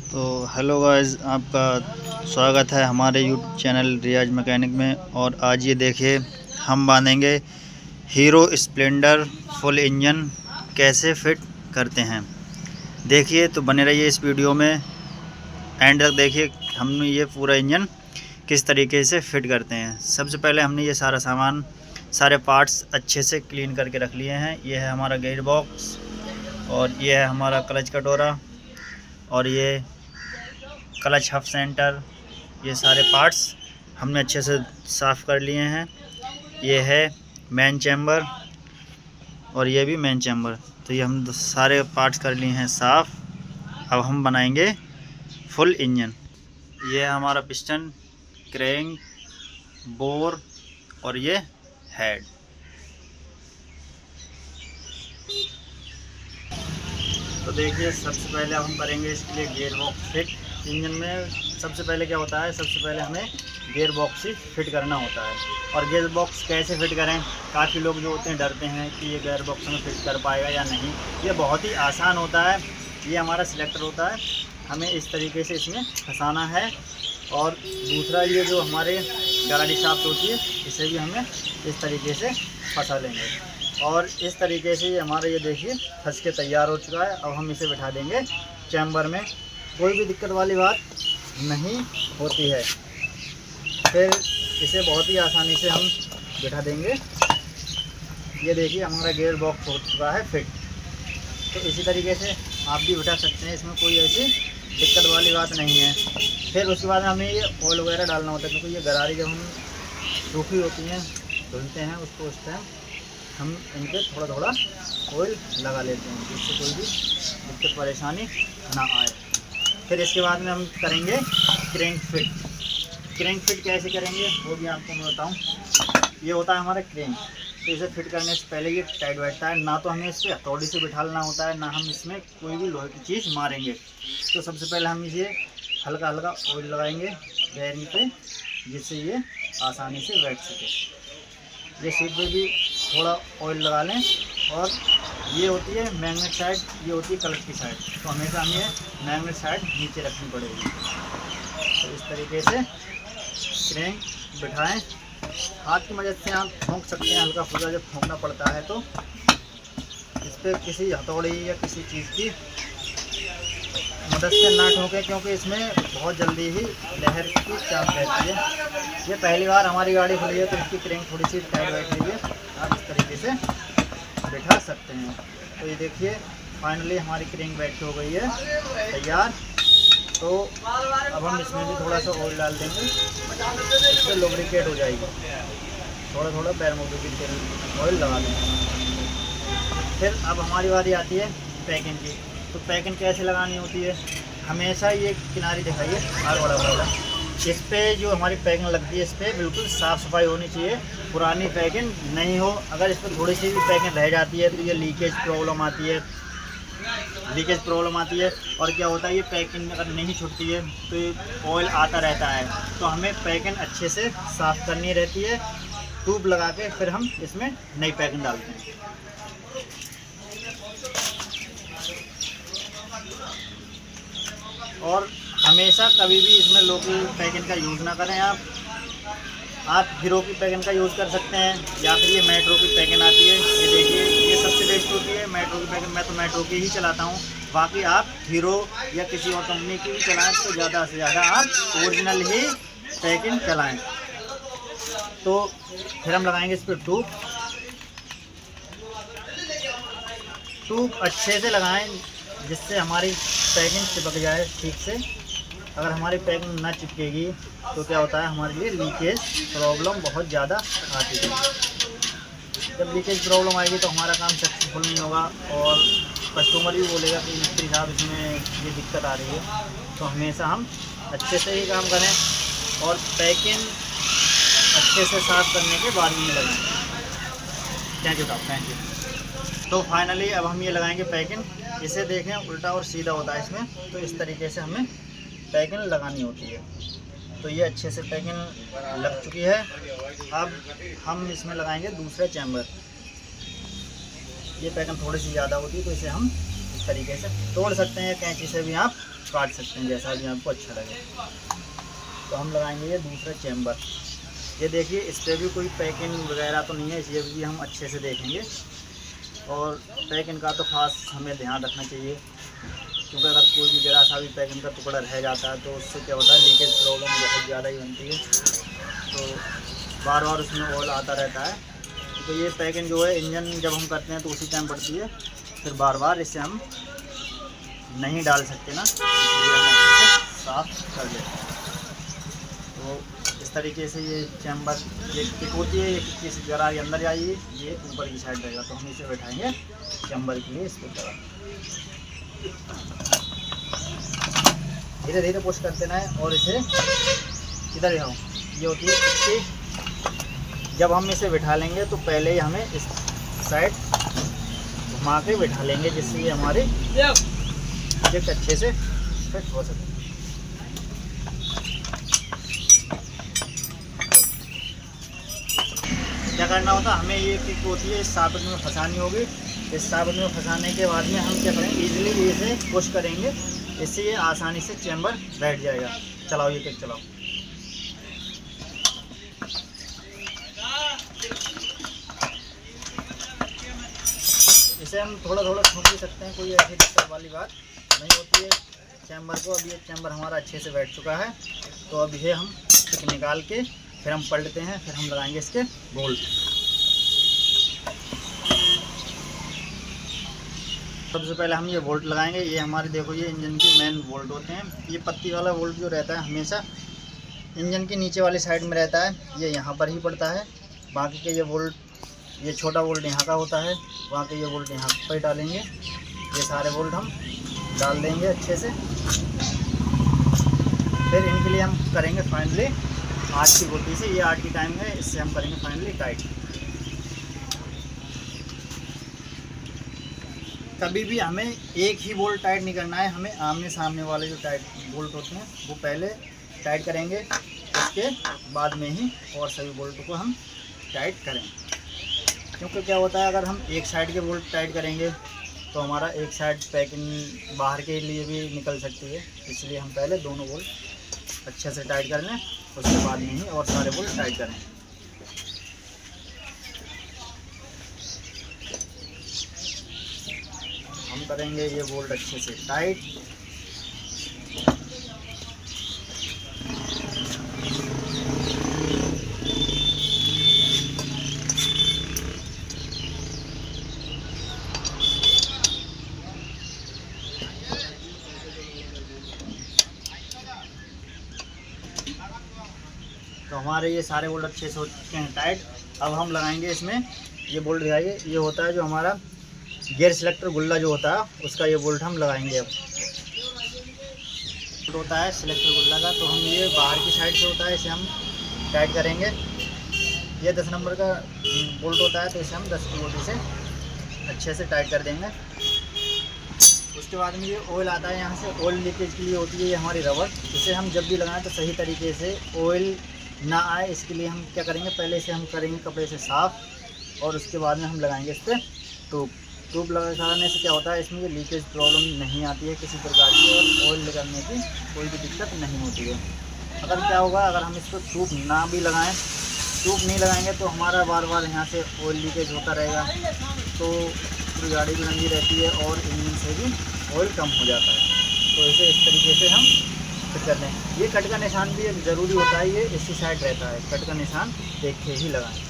तो hello guys, आपका स्वागत है हमारे यूट्यूब चैनल रियाज मैकेनिक में। और आज ये देखिए हम बांधेंगे हीरो स्प्लेंडर फुल इंजन कैसे फिट करते हैं। देखिए तो बने रहिए इस वीडियो में, एंड तक देखिए हमने ये पूरा इंजन किस तरीके से फिट करते हैं। सबसे पहले हमने ये सारा सामान, सारे पार्ट्स अच्छे से क्लीन करके रख लिए हैं। ये है हमारा गेयर बॉक्स, और ये है हमारा क्लच कटोरा, और ये क्लच हफ सेंटर। ये सारे पार्ट्स हमने अच्छे से साफ़ कर लिए हैं। ये है मेन चैम्बर, और ये भी मेन चैम्बर। तो ये हम सारे पार्ट्स कर लिए हैं साफ़। अब हम बनाएंगे फुल इंजन। ये है हमारा पिस्टन, क्रैंक, बोर, और ये हेड। तो देखिए सबसे पहले हम करेंगे इसके लिए गियर बॉक्स फिट। इंजन में सबसे पहले क्या होता है, सबसे पहले हमें गियर बॉक्स ही फिट करना होता है। और गियर बॉक्स कैसे फिट करें, काफ़ी लोग जो होते हैं डरते हैं कि ये गियर बॉक्स में फिट कर पाएगा या नहीं। ये बहुत ही आसान होता है। ये हमारा सिलेक्टर होता है, हमें इस तरीके से इसमें फंसाना है। और दूसरा ये जो हमारे गराडी शाफ्ट होती है, इसे भी हमें इस तरीके से फंसा लेंगे। और इस तरीके से हमारा ये देखिए फंस के तैयार हो चुका है। अब हम इसे बिठा देंगे चैम्बर में। कोई भी दिक्कत वाली बात नहीं होती है। फिर इसे बहुत ही आसानी से हम बिठा देंगे। ये देखिए हमारा गियर बॉक्स हो चुका है फिट। तो इसी तरीके से आप भी बिठा सकते हैं, इसमें कोई ऐसी दिक्कत वाली बात नहीं है। फिर उसके बाद हमें ये ऑयल वगैरह डालना होता है, क्योंकि ये गरारी जब हम सूखी होती हैं धुलते हैं उसको, उस टाइम हम इन पर थोड़ा थोड़ा ऑयल लगा लेते हैं, जिससे कोई भी दिक्कत परेशानी ना आए। फिर इसके बाद में हम करेंगे क्रैंक फिट। क्रैंक फिट कैसे करेंगे वो भी आपको मैं बताऊँ। ये होता है हमारा क्रैंक। तो इसे फिट करने से पहले ये टाइट बैठता है, ना तो हमें इस पर हथौड़ी से बिठाना होता है, ना हम इसमें कोई भी लोहे की चीज़ मारेंगे। तो सबसे पहले हम इसे हल्का हल्का ऑयल लगाएंगे बेयरिंग पे, जिससे ये आसानी से बैठ सके। ये सीट पे भी थोड़ा ऑयल लगा लें। और ये होती है मैग्नेट साइड, ये होती है क्लच की साइड। तो हमेशा हमें मैग्नेट साइड नीचे रखनी पड़ेगी। तो इस तरीके से क्रैंक बिठाएं। हाथ की मदद से आप ठोंक सकते हैं, हल्का फुल्का जब ठोंकना पड़ता है तो इस पर किसी हथौड़ी या किसी चीज़ की मदद से ना ठोकें, क्योंकि इसमें बहुत जल्दी ही लहर की चांस रहती है। ये पहली बार हमारी गाड़ी खुली है तो इसकी क्रैंक थोड़ी सी टाइट बैठ रही है। आप इस तरीके से बिठा सकते हैं। तो ये देखिए फाइनली हमारी क्रैंक बैठ हो गई है तैयार। तो अब हम इसमें भी थोड़ा सा ऑयल डाल देंगे, इससे लुब्रिकेट हो जाएगी। थोड़ा थोड़ा पैरामोबिलिटी तेल ऑयल लगा देंगे। फिर अब हमारी बारी आती है पैकिंग की। तो पैकिंग कैसे लगानी होती है, हमेशा ये किनारी दिखाइए आग बड़ा वाला, इस पर जो हमारी पैकिंग लगती है इस पर बिल्कुल साफ़ सफाई होनी चाहिए, पुरानी पैकिंग नहीं हो। अगर इस पर थोड़ी सी भी पैकिंग रह जाती है तो ये लीकेज प्रॉब्लम आती है, और क्या होता है, ये पैकिंग अगर नहीं छूटती है तो ये ऑयल आता रहता है। तो हमें पैकिंग अच्छे से साफ़ करनी रहती है। ट्यूब लगा के फिर हम इसमें नई पैकिंग डालते हैं। और हमेशा कभी भी इसमें लोकल पैकिंग का यूज़ ना करें। आप हीरो की पैकिंग का यूज़ कर सकते हैं, या फिर ये मेट्रो की पैकिंग आती है। ये देखिए ये सबसे बेस्ट होती है मेट्रो की पैकिंग। मैं तो मेट्रो की ही चलाता हूँ। बाकी आप हीरो या किसी और कंपनी की भी चलाएँ तो ज़्यादा से ज़्यादा आप ओरिजिनल ही पैकिंग चलाएँ। तो फिर हम लगाएंगे इस पर ट्यूब अच्छे से लगाएं, जिससे हमारी पैकिंग चिपक जाए ठीक से। अगर हमारी पैकिंग ना चिपकेगी तो क्या होता है, हमारे लिए लीकेज प्रॉब्लम बहुत ज़्यादा आती है। जब लीकेज प्रॉब्लम आएगी तो हमारा काम सक्सेसफुल नहीं होगा, और कस्टमर भी बोलेगा कि मिस्त्री साहब इसमें ये दिक्कत आ रही है। तो हमेशा हम अच्छे से ही काम करें और पैकिंग अच्छे से साफ़ करने के बाद में लगाएं। थैंक यू साहब, थैंक यू। तो फाइनली अब हम ये लगाएंगे पैकिंग। इसे देखें उल्टा और सीधा होता है इसमें, तो इस तरीके से हमें पैकिंग लगानी होती है। तो ये अच्छे से पैकिंग लग चुकी है। अब हम इसमें लगाएंगे दूसरा चैम्बर। ये पैकिंग थोड़ी सी ज़्यादा होती है तो इसे हम इस इस तरीके से तोड़ सकते हैं, कैंची से भी आप काट सकते हैं, जैसा भी आपको अच्छा लगे। तो हम लगाएंगे ये दूसरा चैम्बर। ये देखिए इस पर भी कोई पैकिंग वगैरह तो नहीं है, इसलिए भी हम अच्छे से देखेंगे। और पैकिंग का तो ख़ास हमें ध्यान रखना चाहिए, क्योंकि अगर कोई भी ज़रा सा भी पैकिंग का टुकड़ा रह जाता है तो उससे क्या होता है, लीकेज प्रॉब्लम बहुत ज़्यादा ही बनती है। तो बार बार उसमें ऑयल आता रहता है। तो ये पैकिंग जो है इंजन जब हम करते हैं तो उसी टाइम पड़ती है, फिर बार बार इसे हम नहीं डाल सकते ना, इसलिए हम अच्छे से साफ कर लेते हैं। तो इस तरीके से ये चैम्बर ये टिक होती है, किस जरा के अंदर जाइए, ये ऊपर की साइड रहेगा। तो हम इसे बैठाएंगे चैम्बर के लिए, इसको तरह धीरे धीरे पुश करते रहें और इसे इधर ही आओ। ये होती है इसकी, जब हम इसे बिठा लेंगे तो पहले ही हमें इस साइड घुमा के बिठा लेंगे, जिससे ये हमारे प्रोजेक्ट अच्छे से फिट हो सके। क्या करना होता है, हमें ये किक होती है इस साबित में फंसानी होगी। इस साबित में फंसाने के बाद में हम क्या करेंगे, इजीली इसे पुश करेंगे, इससे ये आसानी से चैम्बर बैठ जाएगा। चलाओ ये किक चलाओ। इसे हम थोड़ा थोड़ा ठोक भी सकते हैं, कोई ऐसी दिक्कत वाली बात नहीं होती है चैम्बर को। अब ये चैम्बर हमारा अच्छे से बैठ चुका है, तो अब ये हम किक निकाल के फिर हम पलटते हैं, फिर हम लगाएंगे इसके बोल्ट। सबसे पहले हम ये बोल्ट लगाएंगे। ये हमारे देखो ये इंजन के मेन बोल्ट होते हैं। ये पत्ती वाला बोल्ट जो रहता है हमेशा इंजन के नीचे वाली साइड में रहता है, ये यहाँ पर ही पड़ता है। बाकी के ये बोल्ट, ये छोटा बोल्ट यहाँ का होता है, वहाँ के ये बोल्ट यहाँ पर डालेंगे। ये सारे बोल्ट हम डाल देंगे अच्छे से। फिर इनके लिए हम करेंगे फाइनली 8 की गोटी से, ये 8 की टाइम है, इससे हम करेंगे फाइनली टाइट। कभी भी हमें एक ही बोल्ट टाइट नहीं करना है, हमें आमने सामने वाले जो टाइट बोल्ट होते हैं वो पहले टाइट करेंगे, उसके बाद में ही और सभी बोल्ट को हम टाइट करेंगे। क्योंकि क्या होता है, अगर हम एक साइड के बोल्ट टाइट करेंगे तो हमारा एक साइड पैकिंग बाहर के लिए भी निकल सकती है, इसलिए हम पहले दोनों बोल्ट अच्छे से टाइट कर लें, उसके बाद में ही और सारे बोल्ट टाइट करें। हम करेंगे ये बोल्ट अच्छे से टाइट। तो हमारे ये सारे बोल्ट अच्छे से हो चुके हैं टाइट। अब हम लगाएंगे इसमें ये बोल्ट दिखाइए, ये होता है जो हमारा गियर सिलेक्टर गुल्ला जो होता है उसका ये बोल्ट हम लगाएंगे। अब होता है सिलेक्टर गुल्ला का, तो हम ये बाहर की साइड से होता है, इसे हम टाइट करेंगे। ये 10 नंबर का बोल्ट होता है, तो इसे हम 10 की गोटी से अच्छे से टाइट कर देंगे। उसके बाद में ये ऑयल आता है, यहाँ से ऑयल लीकेज के लिए होती है ये हमारी रबर। इसे हम जब भी लगाएं तो सही तरीके से ऑयल ना आए, इसके लिए हम क्या करेंगे, पहले से हम करेंगे कपड़े से साफ़ और उसके बाद में हम लगाएंगे इस पर ट्यूब लगाने से क्या होता है, इसमें लीकेज प्रॉब्लम नहीं आती है किसी प्रकार की, और ऑयल निकलने की कोई भी दिक्कत नहीं होती है। अगर क्या होगा, अगर हम इसको ट्यूब ना भी लगाएं, ट्यूब नहीं लगाएंगे तो हमारा बार बार यहाँ से ऑयल लीकेज होता रहेगा, तो पूरी गाड़ी भी नंगी रहती है और इंजन से भी ऑयल कम हो जाता है। तो इसे इस तरीके से हम फिट कर दें। ये कट का निशान भी एक ज़रूरी होता है, ये इसी साइड रहता है, कट का निशान देख के ही लगाएं।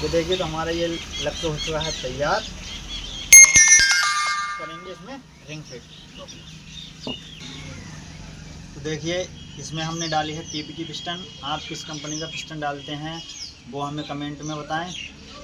ये देखिए तो हमारा ये लग के हो चुका है तैयार। करेंगे इसमें रिंग फिट। तो देखिए इसमें हमने डाली है TP की पिस्टन। आप किस कंपनी का पिस्टन डालते हैं वो हमें कमेंट में बताएं,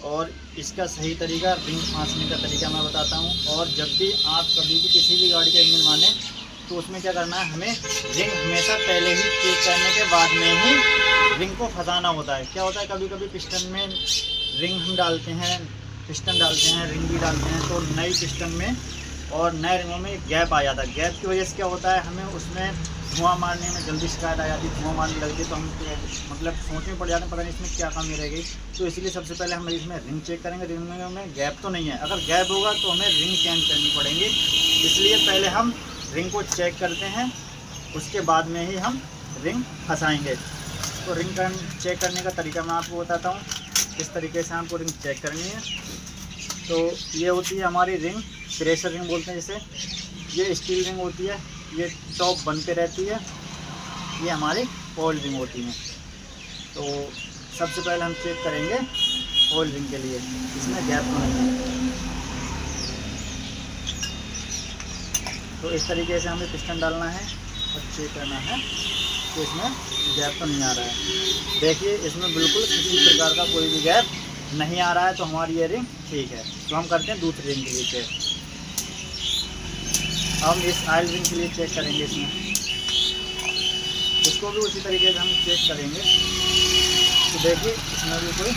और इसका सही तरीका रिंग फांसने का तरीका मैं बताता हूं। और जब भी आप कभी भी किसी भी गाड़ी का इंजन माने तो उसमें क्या करना है, हमें रिंग हमेशा पहले ही चेक करने के बाद में ही रिंग को फंसाना होता है। क्या होता है, कभी कभी पिस्टन में रिंग हम डालते हैं, पिस्टन डालते हैं, रिंग भी डालते हैं, तो नई पिस्टन में और नए रिंगों में गैप आ जाता है। गैप की वजह से क्या होता है, हमें उसमें धुआं मारने में जल्दी शिकायत आ जाती है, धुआं मारने लगती है, तो हम मतलब सोचने पड़ जाते हैं पता नहीं इसमें क्या कमी रह गई। तो इसलिए सबसे पहले हम इसमें रिंग चेक करेंगे, रिंग में हमें गैप तो नहीं है। अगर गैप होगा तो हमें रिंग चेंज करनी पड़ेगी, इसलिए पहले हम रिंग को चेक करते हैं, उसके बाद में ही हम रिंग फंसाएँगे। तो रिंग चेक करने का तरीका मैं आपको बताता हूँ, किस तरीके से हमको रिंग चेक करनी है। तो ये होती है हमारी रिंग, प्रेशर रिंग बोलते हैं जिसे। ये स्टील रिंग होती है, ये टॉप बन पे रहती है। ये हमारी ऑयल रिंग होती है। तो सबसे पहले हम चेक करेंगे ऑयल रिंग के लिए, इसमें गैप तो नहीं है। तो इस तरीके से हमें पिस्टन डालना है और चेक करना है कि इसमें गैप तो नहीं आ रहा है। देखिए इसमें बिल्कुल किसी प्रकार का कोई भी गैप नहीं आ रहा है, तो हमारी ये रिंग ठीक है। तो हम करते हैं दूसरी रिंग के लिए चेक। हम इस ऑयल रिंग के लिए चेक करेंगे, इसमें इसको भी उसी तरीके से हम चेक करेंगे। तो देखिए इसमें भी कोई